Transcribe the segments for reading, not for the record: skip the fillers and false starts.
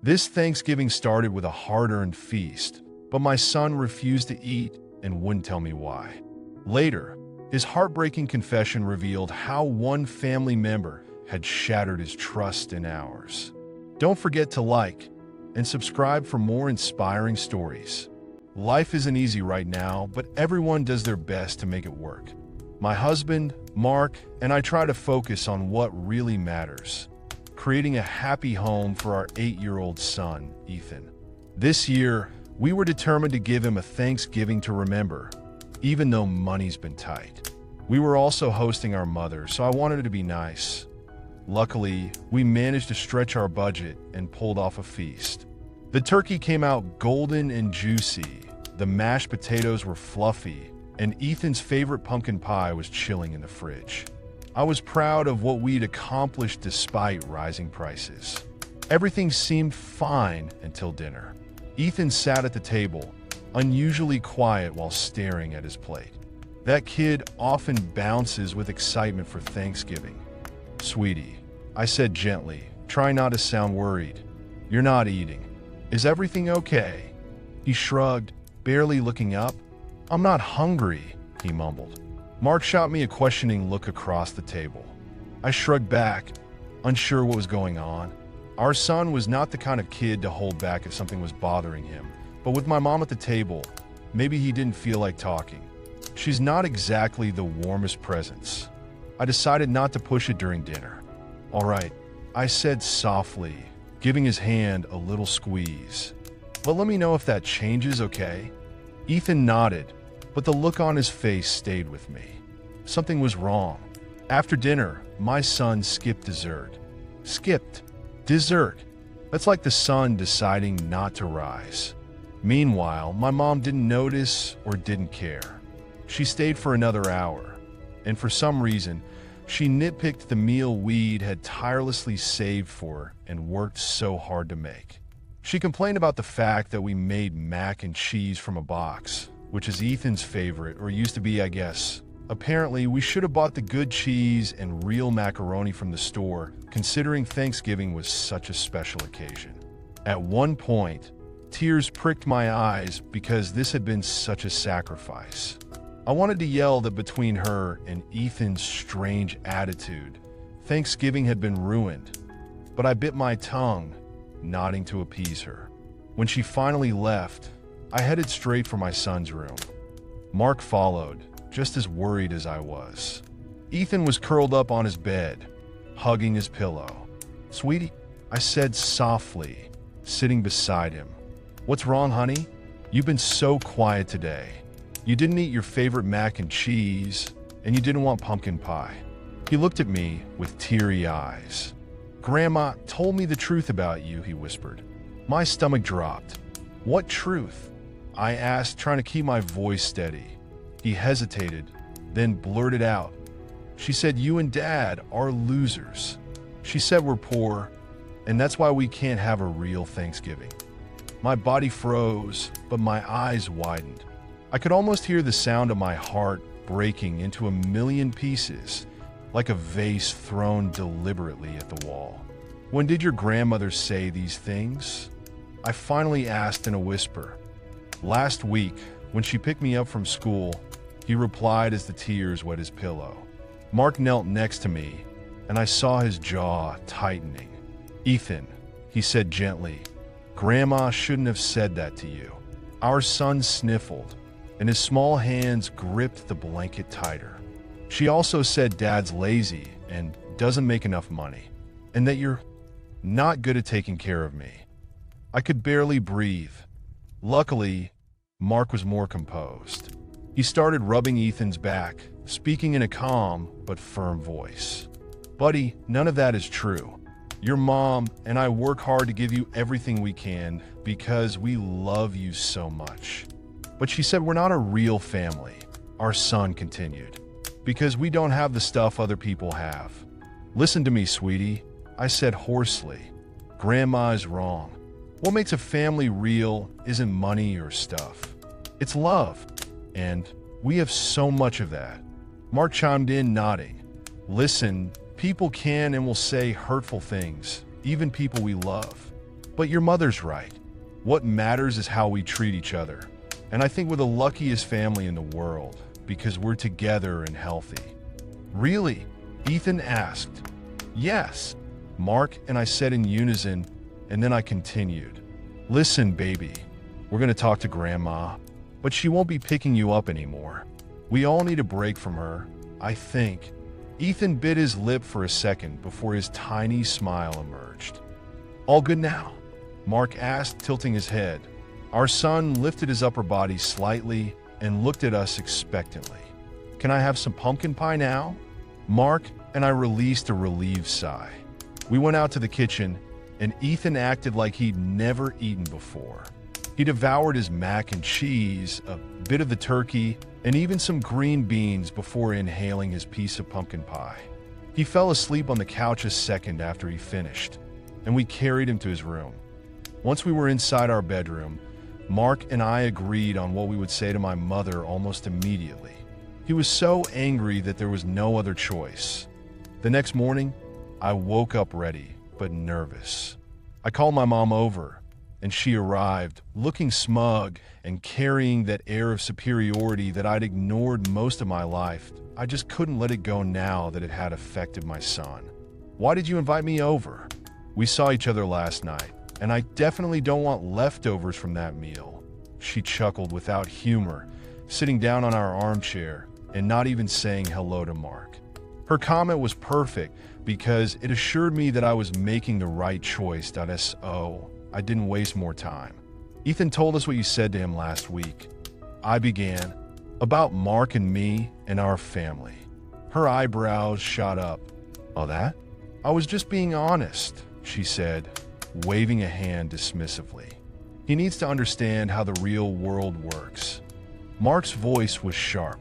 This Thanksgiving started with a hard-earned feast, but my son refused to eat and wouldn't tell me why. Later, his heartbreaking confession revealed how one family member had shattered his trust in ours. Don't forget to like and subscribe for more inspiring stories. Life isn't easy right now, but everyone does their best to make it work. My husband, Mark, and I try to focus on what really matters, creating a happy home for our 8-year-old son, Ethan. This year, we were determined to give him a Thanksgiving to remember, even though money's been tight. We were also hosting our mother, so I wanted it to be nice. Luckily, we managed to stretch our budget and pulled off a feast. The turkey came out golden and juicy, the mashed potatoes were fluffy, and Ethan's favorite pumpkin pie was chilling in the fridge. I was proud of what we'd accomplished despite rising prices. Everything seemed fine until dinner. Ethan sat at the table, unusually quiet while staring at his plate. That kid often bounces with excitement for Thanksgiving. "Sweetie," I said gently, trying not to sound worried. "You're not eating. Is everything okay?" He shrugged, barely looking up. "I'm not hungry," he mumbled. Mark shot me a questioning look across the table. I shrugged back, unsure what was going on. Our son was not the kind of kid to hold back if something was bothering him, but with my mom at the table, maybe he didn't feel like talking. She's not exactly the warmest presence. I decided not to push it during dinner. "All right," I said softly, giving his hand a little squeeze. "But let me know if that changes, okay?" Ethan nodded, but the look on his face stayed with me. Something was wrong. After dinner, my son skipped dessert. Skipped dessert. That's like the sun deciding not to rise. Meanwhile, my mom didn't notice or didn't care. She stayed for another hour, and for some reason, she nitpicked the meal we'd had tirelessly saved for and worked so hard to make. She complained about the fact that we made mac and cheese from a box, which is Ethan's favorite, or used to be, I guess. Apparently, we should have bought the good cheese and real macaroni from the store, considering Thanksgiving was such a special occasion. At one point, tears pricked my eyes because this had been such a sacrifice. I wanted to yell that between her and Ethan's strange attitude, Thanksgiving had been ruined, but I bit my tongue, nodding to appease her. When she finally left, I headed straight for my son's room. Mark followed, just as worried as I was. Ethan was curled up on his bed, hugging his pillow. "Sweetie," I said softly, sitting beside him. "What's wrong, honey? You've been so quiet today. You didn't eat your favorite mac and cheese, and you didn't want pumpkin pie." He looked at me with teary eyes. "Grandma told me the truth about you," he whispered. My stomach dropped. "What truth?" I asked, trying to keep my voice steady. He hesitated, then blurted out. "She said you and Dad are losers. She said we're poor, and that's why we can't have a real Thanksgiving." My body froze, but my eyes widened. I could almost hear the sound of my heart breaking into a million pieces, like a vase thrown deliberately at the wall. "When did your grandmother say these things?" I finally asked in a whisper. "Last week, when she picked me up from school," he replied as the tears wet his pillow. Mark knelt next to me, and I saw his jaw tightening. "Ethan," he said gently, "Grandma shouldn't have said that to you." Our son sniffled, and his small hands gripped the blanket tighter. "She also said Dad's lazy and doesn't make enough money, and that you're not good at taking care of me." I could barely breathe. Luckily, Mark was more composed. He started rubbing Ethan's back, speaking in a calm but firm voice. "Buddy, none of that is true. Your mom and I work hard to give you everything we can because we love you so much. But she said we're not a real family," our son continued, "because we don't have the stuff other people have." "Listen to me, sweetie," I said hoarsely. "Grandma is wrong. What makes a family real isn't money or stuff. It's love, and we have so much of that." Mark chimed in, nodding. "Listen, people can and will say hurtful things, even people we love. But your mother's right. What matters is how we treat each other. And I think we're the luckiest family in the world because we're together and healthy." "Really?" Ethan asked. "Yes," Mark and I said in unison, and then I continued. "Listen, baby, we're going to talk to Grandma, but she won't be picking you up anymore. We all need a break from her, I think." Ethan bit his lip for a second before his tiny smile emerged. "All good now?" Mark asked, tilting his head. Our son lifted his upper body slightly and looked at us expectantly. "Can I have some pumpkin pie now?" Mark and I released a relieved sigh. We went out to the kitchen, and Ethan acted like he'd never eaten before. He devoured his mac and cheese, a bit of the turkey, and even some green beans before inhaling his piece of pumpkin pie. He fell asleep on the couch a second after he finished, and we carried him to his room. Once we were inside our bedroom, Mark and I agreed on what we would say to my mother almost immediately. He was so angry that there was no other choice. The next morning, I woke up ready, but nervous. I called my mom over, and she arrived, looking smug and carrying that air of superiority that I'd ignored most of my life. I just couldn't let it go now that it had affected my son. "Why did you invite me over? We saw each other last night, and I definitely don't want leftovers from that meal." She chuckled without humor, sitting down on our armchair and not even saying hello to Mark. Her comment was perfect because it assured me that I was making the right choice. So I didn't waste more time. "Ethan told us what you said to him last week." I began, "About Mark and me and our family." Her eyebrows shot up. "Oh, that? I was just being honest," she said, waving a hand dismissively. "He needs to understand how the real world works." Mark's voice was sharp.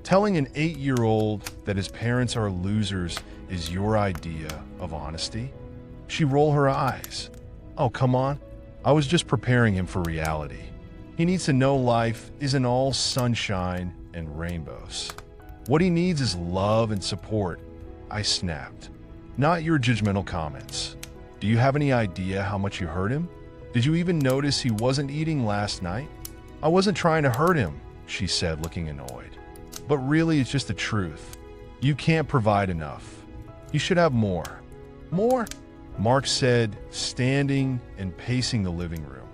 "Telling an 8-year-old that his parents are losers is your idea of honesty?" She rolled her eyes. "Oh, come on. I was just preparing him for reality. He needs to know life isn't all sunshine and rainbows. What he needs is love and support," I snapped. "Not your judgmental comments. Do you have any idea how much you hurt him? Did you even notice he wasn't eating last night?" "I wasn't trying to hurt him," she said, looking annoyed. "But really, it's just the truth. You can't provide enough. You should have more." "More?" Mark said, standing and pacing the living room.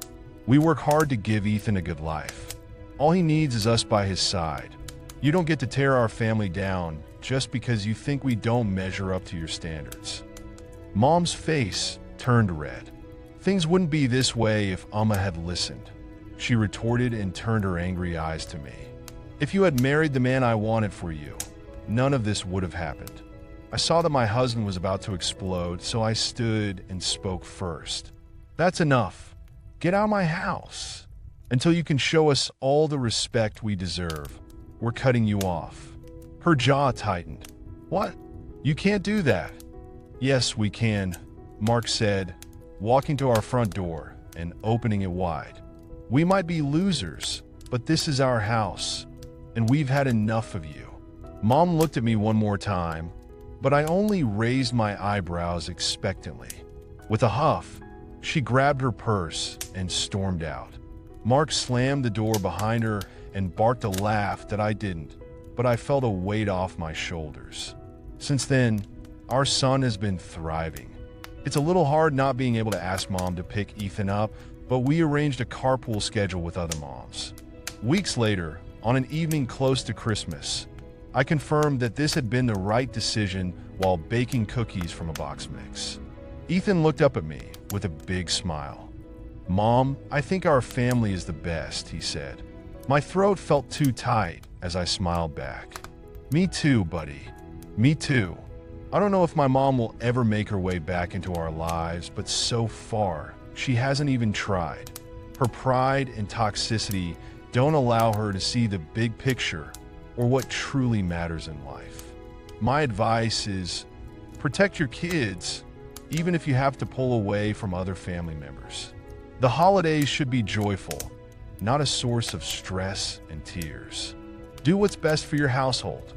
"We work hard to give Ethan a good life. All he needs is us by his side. You don't get to tear our family down just because you think we don't measure up to your standards." Mom's face turned red. "Things wouldn't be this way if Amma had listened," she retorted and turned her angry eyes to me. "If you had married the man I wanted for you, none of this would have happened." I saw that my husband was about to explode, so I stood and spoke first. "That's enough. Get out of my house. Until you can show us all the respect we deserve, we're cutting you off." Her jaw tightened. "What? You can't do that." "Yes, we can," Mark said, walking to our front door and opening it wide. "We might be losers, but this is our house, and we've had enough of you." Mom looked at me one more time, but I only raised my eyebrows expectantly. With a huff, she grabbed her purse and stormed out. Mark slammed the door behind her and barked a laugh that I didn't, but I felt a weight off my shoulders. Since then, our son has been thriving. It's a little hard not being able to ask Mom to pick Ethan up, but we arranged a carpool schedule with other moms. Weeks later, on an evening close to Christmas, I confirmed that this had been the right decision while baking cookies from a box mix. Ethan looked up at me with a big smile. "Mom, I think our family is the best," he said. My throat felt too tight as I smiled back. "Me too, buddy. Me too." I don't know if my mom will ever make her way back into our lives, but so far, she hasn't even tried. Her pride and toxicity don't allow her to see the big picture or what truly matters in life. My advice is protect your kids, even if you have to pull away from other family members. The holidays should be joyful, not a source of stress and tears. Do what's best for your household.